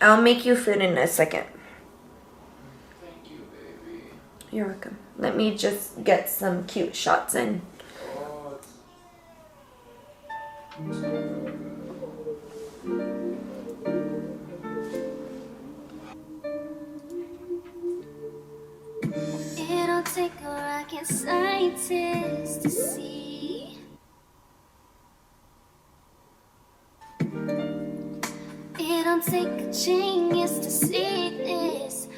I'll make you food in a second. Thank you, baby. You're welcome. Let me just get some cute shots in. It'll take a rocket scientist to see. It'll take a genius to see this.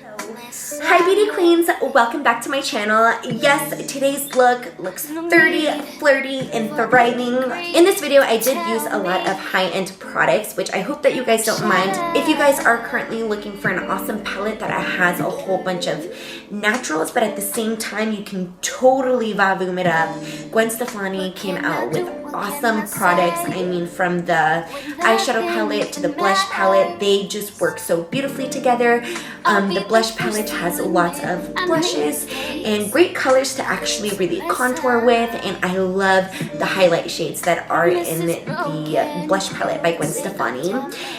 Hi beauty queens, welcome back to my channel. Yes, today's look looks 30, flirty, and thriving. In this video, I did use a lot of high-end products, which I hope that you guys don't mind. If you guys are currently looking for an awesome palette that has a whole bunch of naturals, but at the same time, you can totally vavoom it up. Gwen Stefani came out with awesome products. I mean, from the eyeshadow palette to the blush palette, they just work so beautifully together. The blush palette has lots of blushes and great colors to actually really contour with, and I love the highlight shades that are in the blush palette by Gwen Stefani.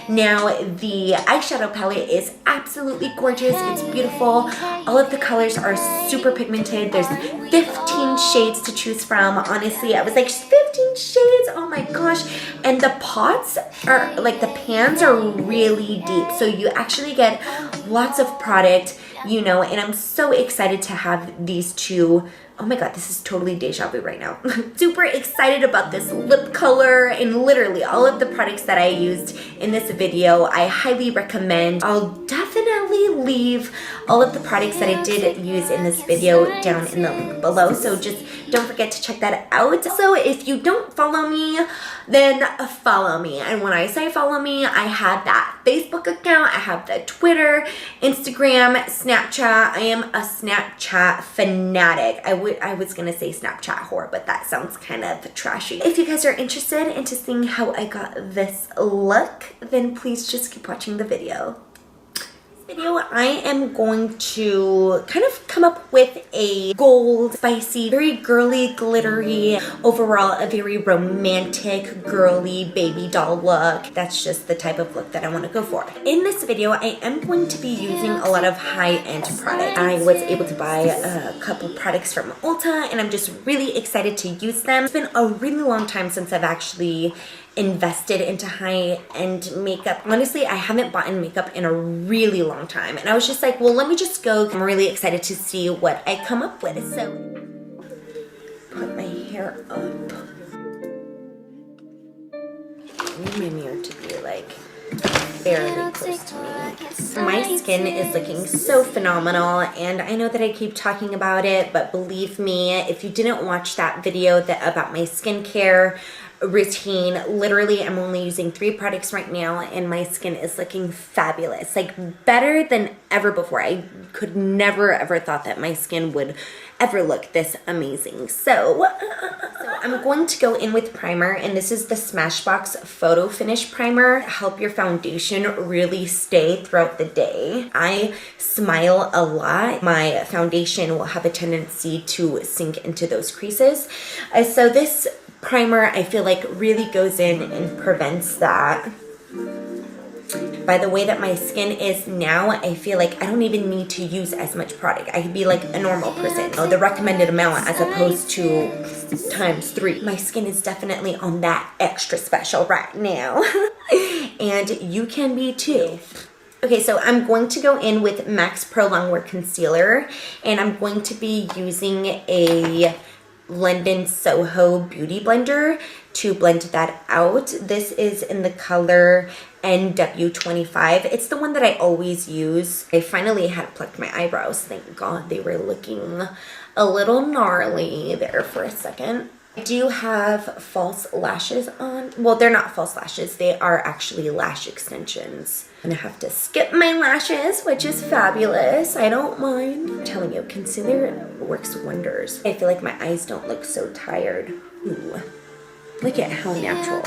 Now, the eyeshadow palette is absolutely gorgeous. It's beautiful. All of the colors are super pigmented. There's 15 shades to choose from. Honestly, I was like, 15 shades, oh my gosh. And the pots are like, the pans are really deep, so you actually get lots of product, you know, and I'm so excited to have these two. Oh my god, this is totally deja vu right now. Super excited about this lip color and literally all of the products that I used in this video. I highly recommend. I'll definitely leave all of the products that I did use in this video down in the link below, so just don't forget to check that out. So if you don't follow me, then follow me. And when I say follow me, I have that Facebook account, I have the Twitter, Instagram, Snapchat. I am a Snapchat fanatic. I was gonna say Snapchat whore, but that sounds kind of trashy. If you guys are interested into seeing how I got this look, then please just keep watching the video. Video, I am going to kind of come up with a gold, spicy, very girly, glittery, overall a very romantic, girly baby doll look. That's just the type of look that I want to go for. In this video, I am going to be using a lot of high-end products. I was able to buy a couple products from Ulta, and I'm just really excited to use them. It's been a really long time since I've actually invested into high-end makeup. Honestly, I haven't bought makeup in a really long time, and I was just like, well, let me just go. I'm really excited to see what I come up with. So put my hair up. I need my mirror to be like fairly close to me. My skin is looking so phenomenal, and I know that I keep talking about it, but believe me, if you didn't watch that video about my skincare routine, literally I'm only using 3 products right now, and my skin is looking fabulous, like better than ever before. I could never ever thought that my skin would ever look this amazing. So I'm going to go in with primer, and this is the SmashBox Photofinish primer. Help your foundation really stay throughout the day. I smile a lot. My foundation will have a tendency to sink into those creases. So this primer, I feel like, really goes in and prevents that. By the way that my skin is now, I feel like I don't even need to use as much product. I could be like a normal person, the recommended amount as opposed to ×3. My skin is definitely on that extra special right now. And you can be too. Okay, so I'm going to go in with MAC's Polongwear Concealer, and I'm going to be using a London Soho Beauty Blender to blend that out. This is in the color NW25. It's the one that I always use. I finally had plucked my eyebrows. Thank God, they were looking a little gnarly there for a second. I do have false lashes on. Well, they're not false lashes. They are actually lash extensions. I'm gonna have to skip my lashes, which is fabulous. I don't mind. I'm telling you, concealer works wonders. I feel like my eyes don't look so tired. Ooh. Look at how natural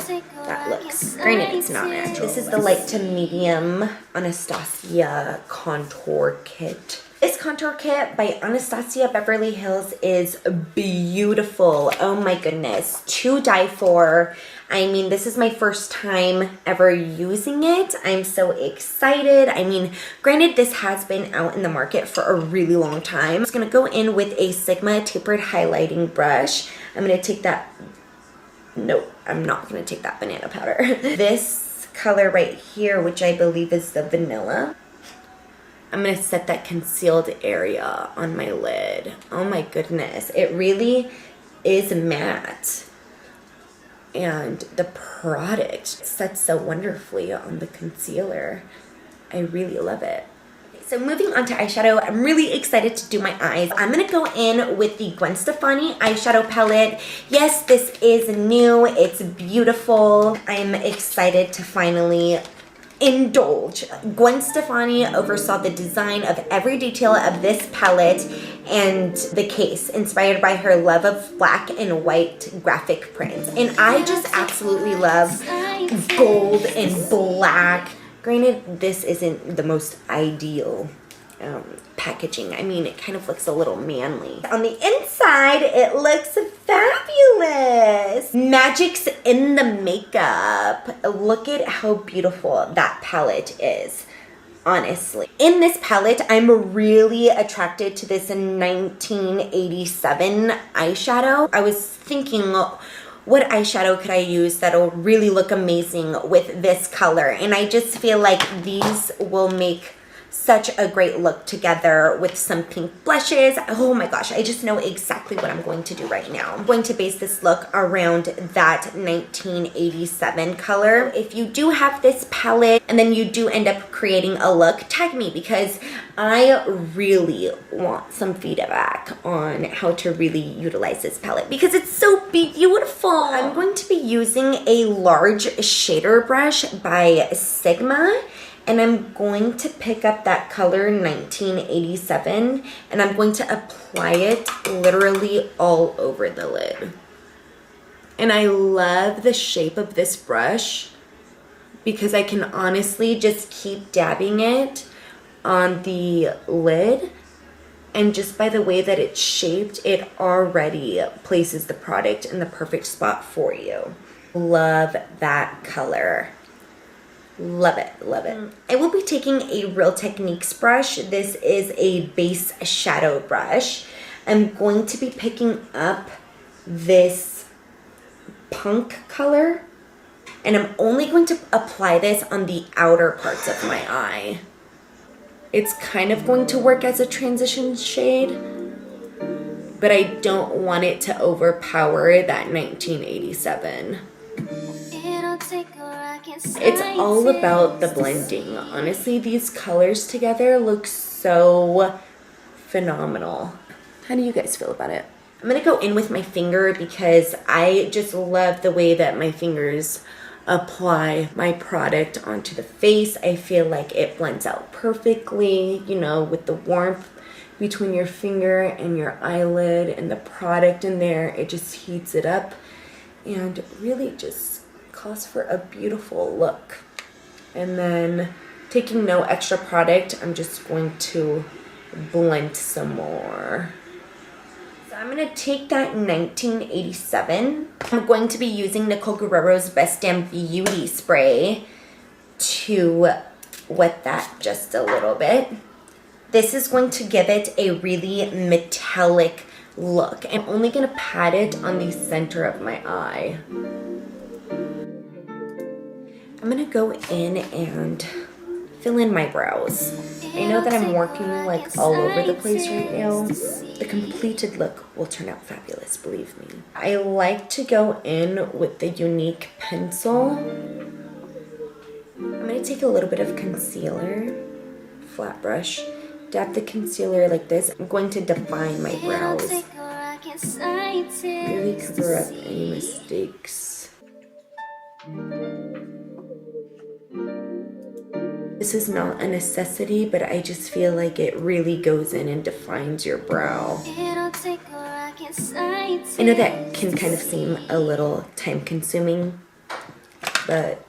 that looks. Granted, it's not natural. This is the light to medium Anastasia contour kit. This contour kit by Anastasia Beverly Hills is beautiful. Oh my goodness. To die for. I mean, this is my first time ever using it. I'm so excited. I mean, granted, this has been out in the market for a really long time. I'm just gonna go in with a Sigma tapered highlighting brush. I'm gonna take that, no, I'm not gonna take that banana powder. This color right here, which I believe is the vanilla. I'm gonna set that concealed area on my lid. Oh my goodness, it really is matte. And the product sets so wonderfully on the concealer. I really love it. So moving on to eyeshadow, I'm really excited to do my eyes. I'm gonna go in with the Gwen Stefani eyeshadow palette. Yes, this is new, it's beautiful. I'm excited to finally indulge. Gwen Stefani oversaw the design of every detail of this palette and the case, inspired by her love of black and white graphic prints. And I just absolutely love gold and black. Granted, this isn't the most ideal packaging. I mean, it kind of looks a little manly. On the inside, it looks fabulous. Magic's in the makeup. Look at how beautiful that palette is, honestly. In this palette, I'm really attracted to this 1987 eyeshadow. I was thinking, what eyeshadow could I use that'll really look amazing with this color? And I just feel like these will make such a great look together with some pink blushes. Oh my gosh, I just know exactly what I'm going to do right now. I'm going to base this look around that 1987 color. If you do have this palette and then you do end up creating a look, tag me, because I really want some feedback on how to really utilize this palette because it's so beautiful. I'm going to be using a large shader brush by Sigma. And I'm going to pick up that color 1987 and I'm going to apply it literally all over the lid. And I love the shape of this brush because I can honestly just keep dabbing it on the lid, and just by the way that it's shaped, it already places the product in the perfect spot for you. Love that color. Love it, love it. I will be taking a Real Techniques brush. This is a base shadow brush. I'm going to be picking up this punk color, and I'm only going to apply this on the outer parts of my eye. It's kind of going to work as a transition shade, but I don't want it to overpower that 1987. It's all about the blending. Honestly, these colors together look so phenomenal. How do you guys feel about it? I'm gonna go in with my finger because I just love the way that my fingers apply my product onto the face. I feel like it blends out perfectly, you know, with the warmth between your finger and your eyelid and the product in there. It just heats it up and really just calls for a beautiful look. And then taking no extra product, I'm just going to blend some more. So I'm going to take that 1987. I'm going to be using Nicole Guerrero's Best Damn Beauty spray to wet that just a little bit. This is going to give it a really metallic look. I'm only going to pat it on the center of my eye. I'm gonna go in and fill in my brows. I know that I'm working like all over the place right now. The completed look will turn out fabulous, believe me. I like to go in with the Younique pencil. I'm gonna take a little bit of concealer, flat brush, dab the concealer like this. I'm going to define my brows. Really cover up any mistakes. This is not a necessity, but I just feel like it really goes in and defines your brow. I know that can kind of seem a little time consuming, but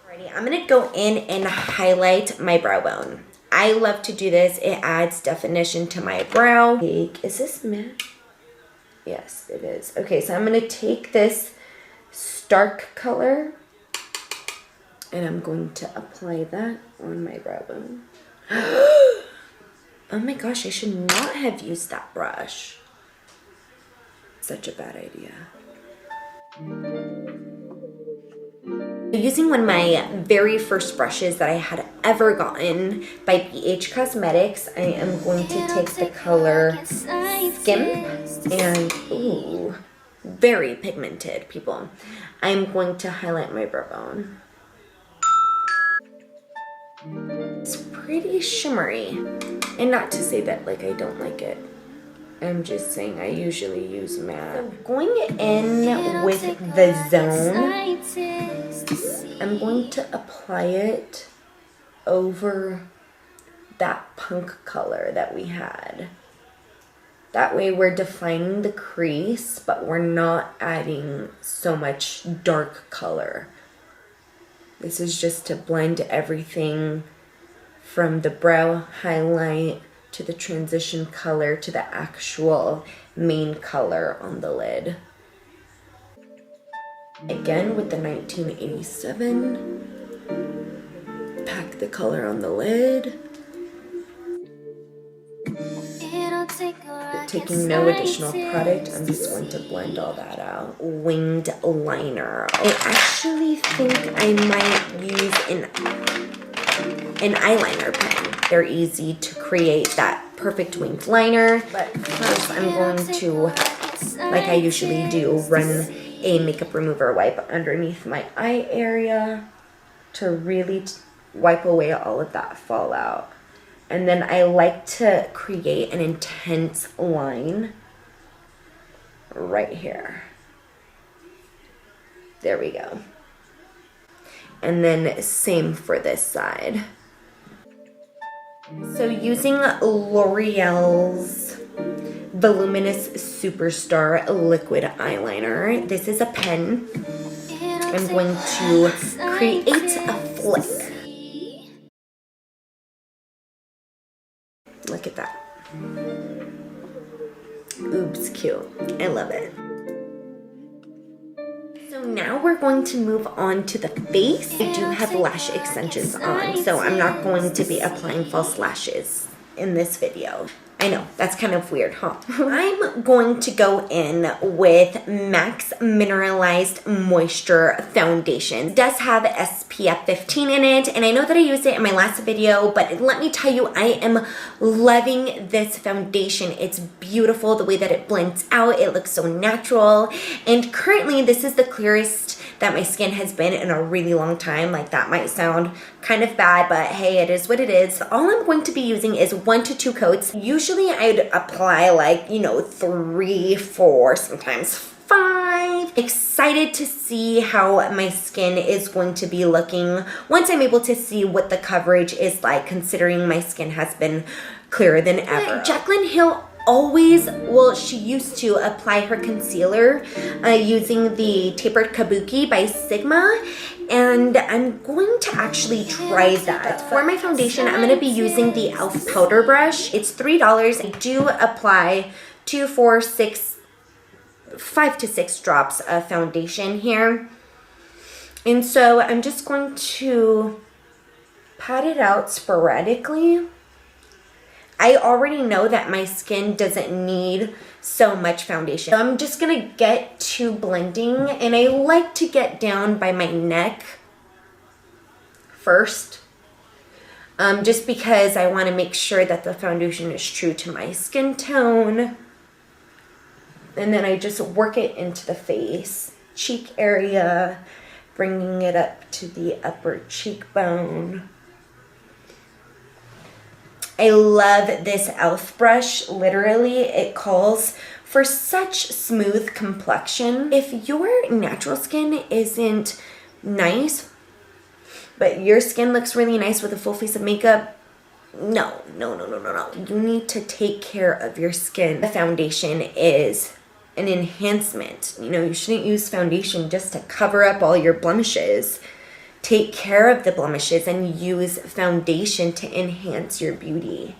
alrighty, I'm gonna go in and highlight my brow bone. I love to do this. It adds definition to my brow. Is this matte? Yes, it is. Okay, so I'm gonna take this Stark color. And I'm going to apply that on my brow bone. Oh my gosh, I should not have used that brush. Such a bad idea. Using one of my very first brushes that I had ever gotten by BH Cosmetics, I am going to take the color Skimp and, ooh, very pigmented, people. I'm going to highlight my brow bone. It's pretty shimmery. And not to say that like I don't like it. I'm just saying I usually use matte. So going in with the zone, I'm going to apply it over that punk color that we had. That way we're defining the crease, but we're not adding so much dark color. This is just to blend everything from the brow highlight to the transition color to the actual main color on the lid. Again with the 1987. Pack the color on the lid. Taking no additional product, I'm just going to blend all that out. Winged liner. I actually think I might use an eyeliner pen. They're easy to create that perfect winged liner. But first I'm going to, like I usually do, run a makeup remover wipe underneath my eye area to really wipe away all of that fallout. And then I like to create an intense line right here. There we go. And then same for this side. So using L'Oreal's Voluminous Superstar Liquid Eyeliner. This is a pen. I'm going to create a flick. Look at that. Oops, cute. I love it. So now we're going to move on to the face. I do have lash extensions on, so I'm not going to be applying false lashes in this video. I know, that's kind of weird, huh? I'm going to go in with MAC's Mineralized Moisture Foundation. It does have SPF 15 in it, and I know that I used it in my last video, but let me tell you, I am loving this foundation. It's beautiful, the way that it blends out. It looks so natural, and currently this is the clearest that my skin has been in a really long time. Like, that might sound kind of bad, but hey, it is what it is. All I'm going to be using is 1 to 2 coats. Usually I'd apply like, you know, 3, 4, sometimes 5. Excited to see how my skin is going to be looking once I'm able to see what the coverage is like, considering my skin has been clearer than ever. Jaclyn Hill always, well, she used to apply her concealer using the Tapered Kabuki by Sigma, and I'm going to actually try that. For my foundation, I'm going to be using the e.l.f. powder brush. It's $3. I do apply 5 to 6 drops of foundation here, and so I'm just going to pat it out sporadically. I already know that my skin doesn't need so much foundation. So I'm just gonna get to blending, and I like to get down by my neck first, just because I wanna make sure that the foundation is true to my skin tone. And then I just work it into the face, cheek area, bringing it up to the upper cheekbone. I love this e.l.f. brush. Literally, it calls for such smooth complexion. If your natural skin isn't nice, but your skin looks really nice with a full face of makeup, no. You need to take care of your skin. The foundation is an enhancement. You know, you shouldn't use foundation just to cover up all your blemishes. Take care of the blemishes and use foundation to enhance your beauty.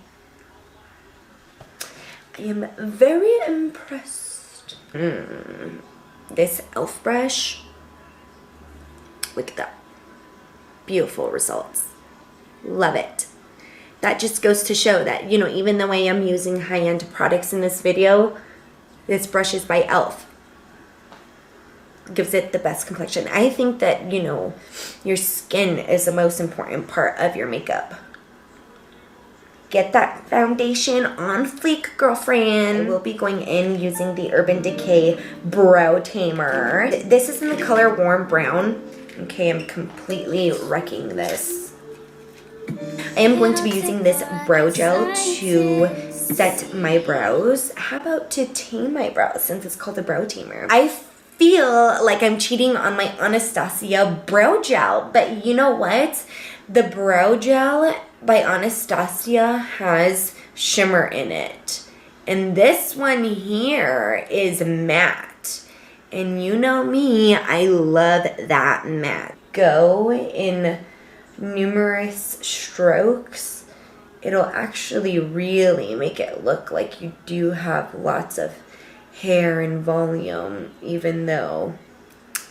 I am very impressed. This e.l.f. brush Look at that. Beautiful results. Love it. That just goes to show that, you know, even though I am using high-end products in this video, this brush is by e.l.f. Gives it the best complexion. I think that, you know, your skin is the most important part of your makeup. Get that foundation on fleek, girlfriend. I will be going in using the Urban Decay Brow Tamer. This is in the color Warm Brown. Okay, I'm completely wrecking this. I am going to be using this brow gel to set my brows. How about to tame my brows, since it's called a brow tamer? I feel like I'm cheating on my Anastasia brow gel, but you know what? The brow gel by Anastasia has shimmer in it. And this one here is matte. And you know me, I love that matte. Go in numerous strokes. It'll actually really make it look like you do have lots of hair and volume, even though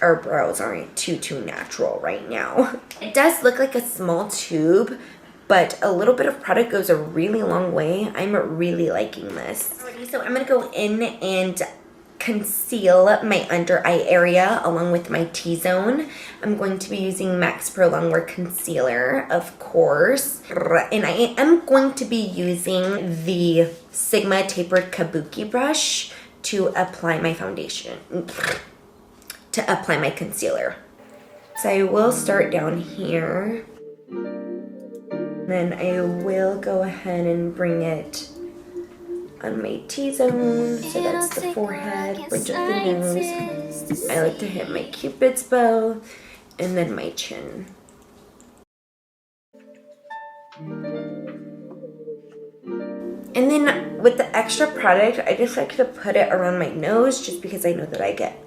our brows aren't too natural right now. It does look like a small tube, but a little bit of product goes a really long way. I'm really liking this. Alrighty, so I'm gonna go in and conceal my under eye area along with my T-zone. I'm going to be using MAC's Polongwear Concealer, of course. And I am going to be using the Sigma Tapered Kabuki brush to apply my foundation, to apply my concealer. So I will start down here. Then I will go ahead and bring it on my T-zone, so that's the forehead, bridge of the nose. I like to hit my Cupid's bow, and then my chin. And then with the extra product, I just like to put it around my nose, just because I know that I get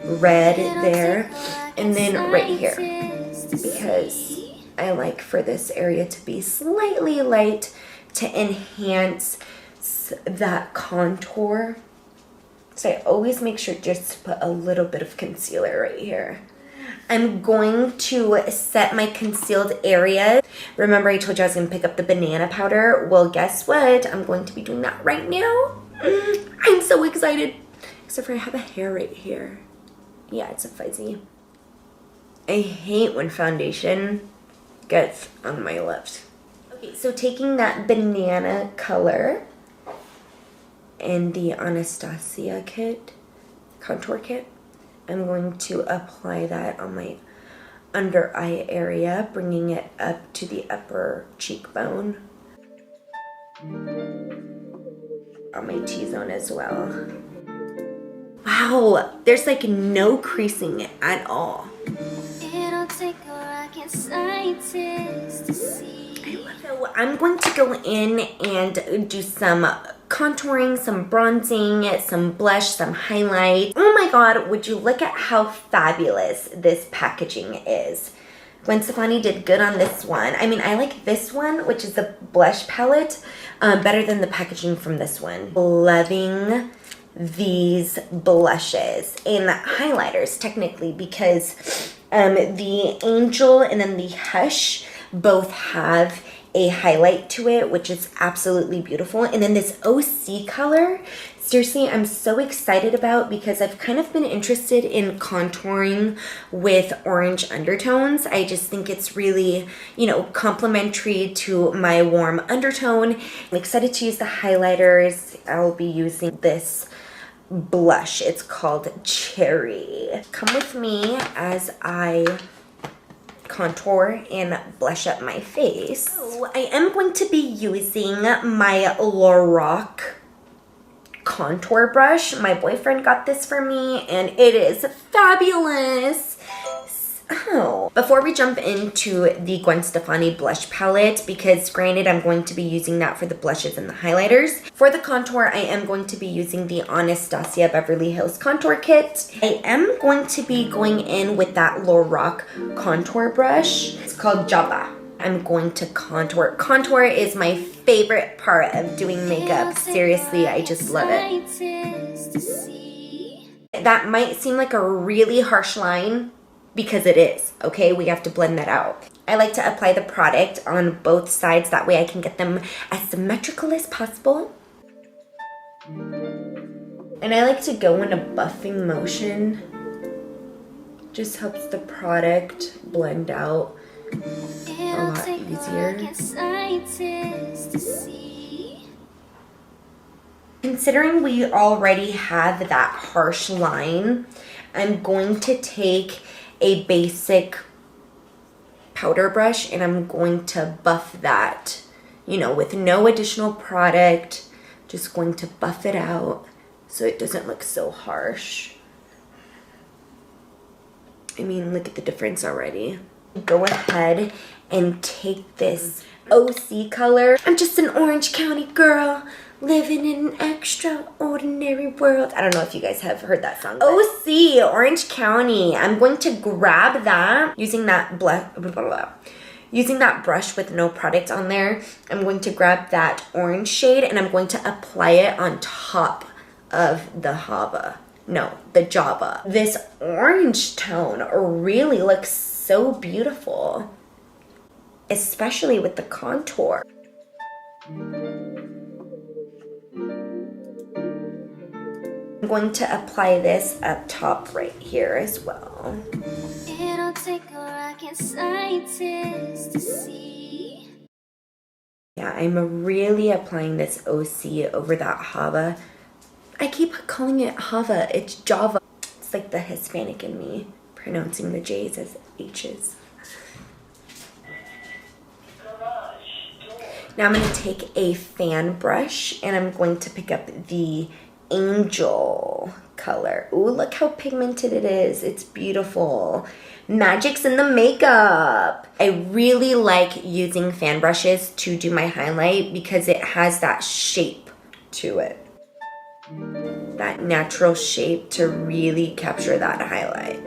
red there, and then right here, because I like for this area to be slightly light to enhance that contour. So I always make sure just to put a little bit of concealer right here. I'm going to set my concealed area. Remember I told you I was going to pick up the banana powder? Well, guess what? I'm going to be doing that right now. I'm so excited. Except for I have a hair right here. Yeah, it's a fuzzy. I hate when foundation gets on my lips. Okay, so taking that banana color in the Anastasia kit, contour kit, I'm going to apply that on my under eye area, bringing it up to the upper cheekbone. On my T-zone as well. Wow, there's like no creasing at all. It'll take a rocket scientist to see. So I'm going to go in and do some contouring, some bronzing, some blush, some highlight. Oh my god, would you look at how fabulous this packaging is. Gwen Stefani did good on this one. I mean, I like this one, which is the blush palette, better than the packaging from this one. Loving these blushes and highlighters, technically, because the Angel and then the Hush both have a highlight to it, which is absolutely beautiful. And then this OC color, seriously, I'm so excited about, because I've kind of been interested in contouring with orange undertones. I just think it's really, you know, complementary to my warm undertone. I'm excited to use the highlighters. I'll be using this blush. It's called Cherry. Come with me as I contour and blush up my face. So I am going to be using my Lorac contour brush. My boyfriend got this for me and it is fabulous. So before we jump into the Gwen Stefani blush palette, because granted I'm going to be using that for the blushes and the highlighters, for the contour I am going to be using the Anastasia Beverly Hills contour kit. I am going to be going in with that Lorac contour brush. It's called Java. I'm going to contour. Contour is my favorite part of doing makeup. Seriously, I just love it. That might seem like a really harsh line, because it is, okay? We have to blend that out. I like to apply the product on both sides. That way I can get them as symmetrical as possible. And I like to go in a buffing motion. Just helps the product blend out a lot easier. Considering we already have that harsh line, I'm going to take a basic powder brush and I'm going to buff that, you know, with no additional product. Just going to buff it out so it doesn't look so harsh. I mean, look at the difference already. Go ahead and take this OC color. I'm just an Orange County girl living in an extraordinary world. I don't know if you guys have heard that song. OC, Orange County. I'm going to grab that using that brush with no product on there. I'm going to grab that orange shade and I'm going to apply it on top of the Java. This orange tone really looks so beautiful, especially with the contour. I'm going to apply this up top right here as well. It'll take a rocket scientist to see. Yeah, I'm really applying this OC over that Java. I keep calling it Java, it's Java. It's like the Hispanic in me, pronouncing the J's as H's. Now I'm going to take a fan brush and I'm going to pick up the Angel color. Ooh, look how pigmented it is. It's beautiful. Magic's in the makeup. I really like using fan brushes to do my highlight because it has that shape to it. That natural shape to really capture that highlight.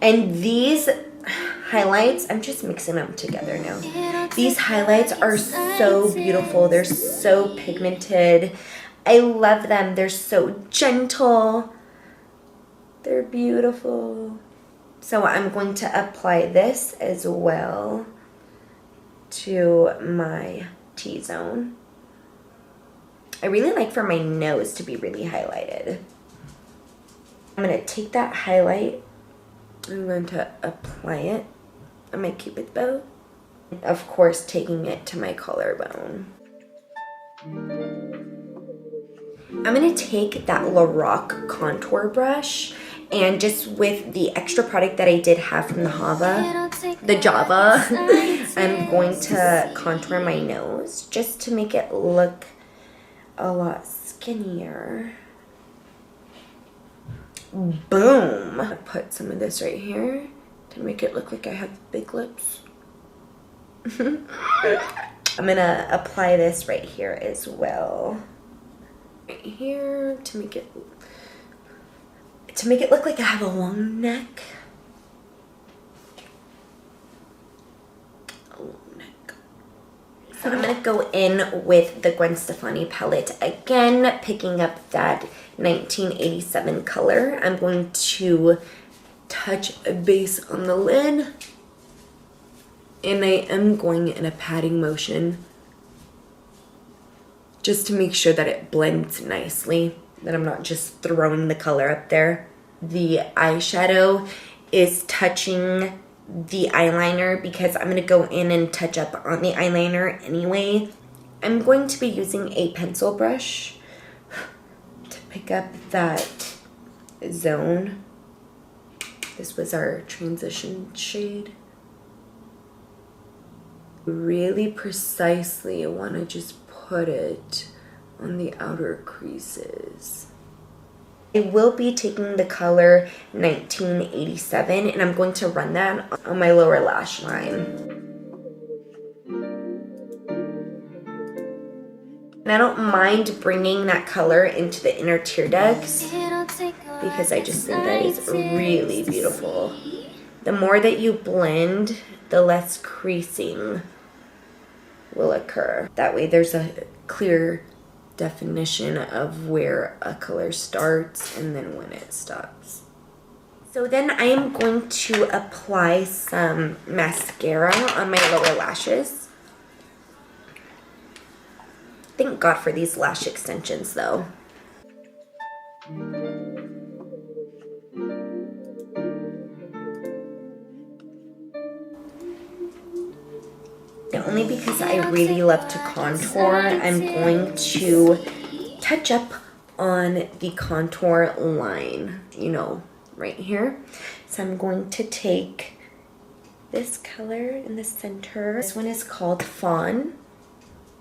And these highlights, I'm just mixing them together now. These highlights are so beautiful. They're so pigmented. I love them. They're so gentle. They're beautiful. So I'm going to apply this as well to my T-zone. I really like for my nose to be really highlighted. I'm going to take that highlight. I'm going to apply it on my Cupid bow. Of course, taking it to my collarbone. I'm going to take that Lorac contour brush and just with the extra product that I did have from the Java, I'm going to contour my nose just to make it look a lot skinnier. Boom! I put some of this right here to make it look like I have big lips. I'm gonna apply this right here as well. Right here to make it look like I have a long neck. A long neck. So I'm gonna go in with the Gwen Stefani palette again, picking up that 1987 color. I'm going to touch a base on the lid. And I am going in a patting motion just to make sure that it blends nicely, that I'm not just throwing the color up there. The eyeshadow is touching the eyeliner because I'm going to go in and touch up on the eyeliner anyway. I'm going to be using a pencil brush to pick up that zone. This was our transition shade. Really precisely, I want to just put it on the outer creases. I will be taking the color 1987 and I'm going to run that on my lower lash line. And I don't mind bringing that color into the inner tear ducts because I just think that is really beautiful. The more that you blend, the less creasing will occur. That way there's a clear definition of where a color starts and then when it stops. So then I am going to apply some mascara on my lower lashes. Thank God for these lash extensions though. Only because I really love to contour, I'm going to touch up on the contour line, you know, right here. So I'm going to take this color in the center. This one is called Fawn.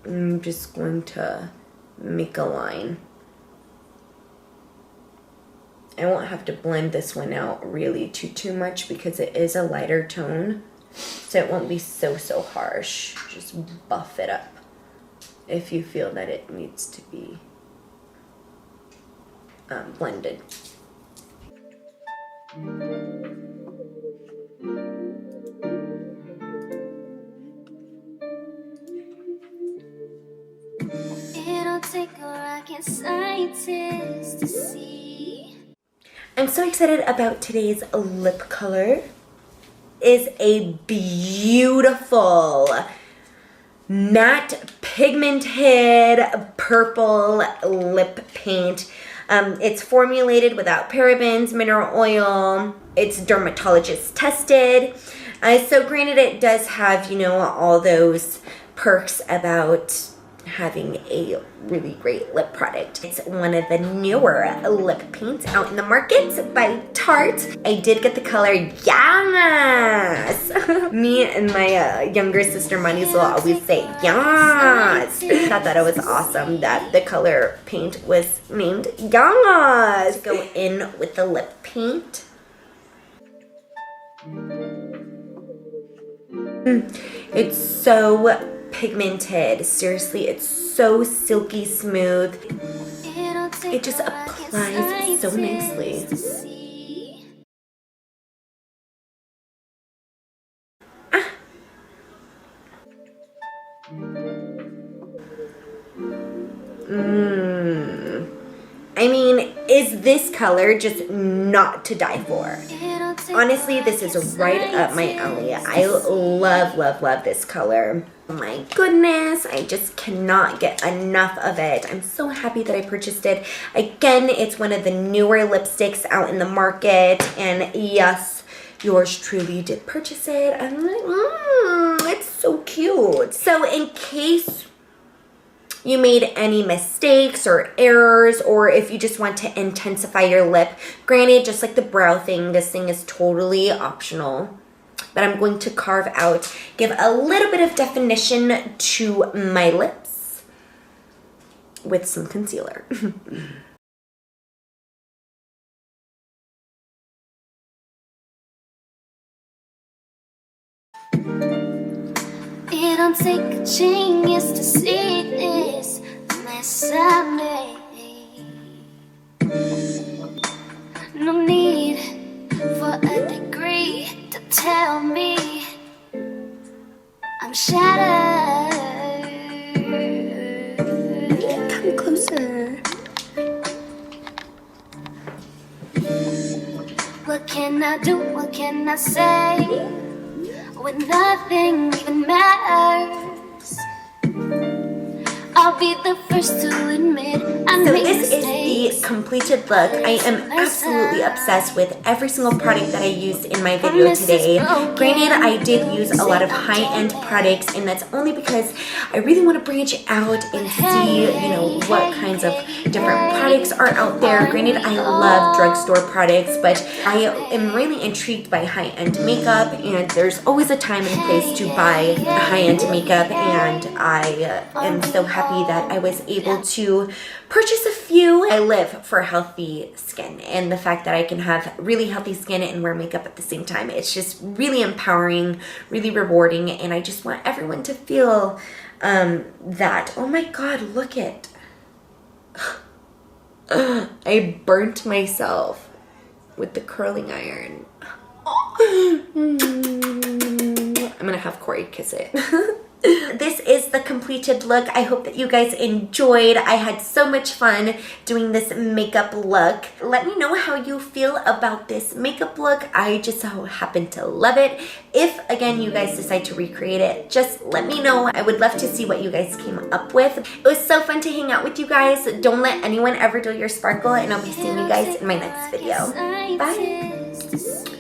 I'm just going to make a line. I won't have to blend this one out really too much because it is a lighter tone. So it won't be so harsh. Just buff it up if you feel that it needs to be blended. It'll take a rocket scientist to see. I'm so excited about today's lip color. Is a beautiful matte pigmented purple lip paint. It's formulated without parabens, mineral oil. It's dermatologist tested. So granted, it does have, you know, all those perks about having a really great lip product. It's one of the newer lip paints out in the market by Tarte. I did get the color Yes! Me and my younger sister Manis will always say Yes! I thought that it was awesome that the color paint was named Yes! Go in with the lip paint. It's so pigmented. Seriously, it's so silky smooth. It just applies so nicely. I mean, is this color just not to die for? Honestly, this is right up my alley. I love this color. Oh my goodness, I just cannot get enough of it. I'm so happy that I purchased it. Again, it's one of the newer lipsticks out in the market, and yes, yours truly did purchase it. I'm like, it's so cute. So in case you made any mistakes or errors, or if you just want to intensify your lip, granted, just like the brow thing, this thing is totally optional. But I'm going to carve out, give a little bit of definition to my lips with some concealer. It don't take a genius to see this mess I made. No need for a degree to tell me I'm shattered. Come closer. What can I do? What can I say when nothing even matters? I'll be the first to admit I So made this is mistakes. the completed look. I am absolutely obsessed with every single product that I used in my video today. Granted, I did use a lot of high-end products, and that's only because I really want to branch out and see, you know, what kinds of different products are out there. Granted, I love drugstore products, but I am really intrigued by high-end makeup, and there's always a time and place to buy high-end makeup, and I am so happy that I was able to purchase a few. I live for healthy skin, and the fact that I can have really healthy skin and wear makeup at the same time, it's just really empowering, really rewarding, and I just want everyone to feel that. Oh my God, look it. I burnt myself with the curling iron. I'm gonna have Corey kiss it. This is the completed look. I hope that you guys enjoyed. I had so much fun doing this makeup look. Let me know how you feel about this makeup look. I just so happen to love it. If, again, you guys decide to recreate it, just let me know. I would love to see what you guys came up with. It was so fun to hang out with you guys. Don't let anyone ever dull your sparkle, and I'll be seeing you guys in my next video. Bye!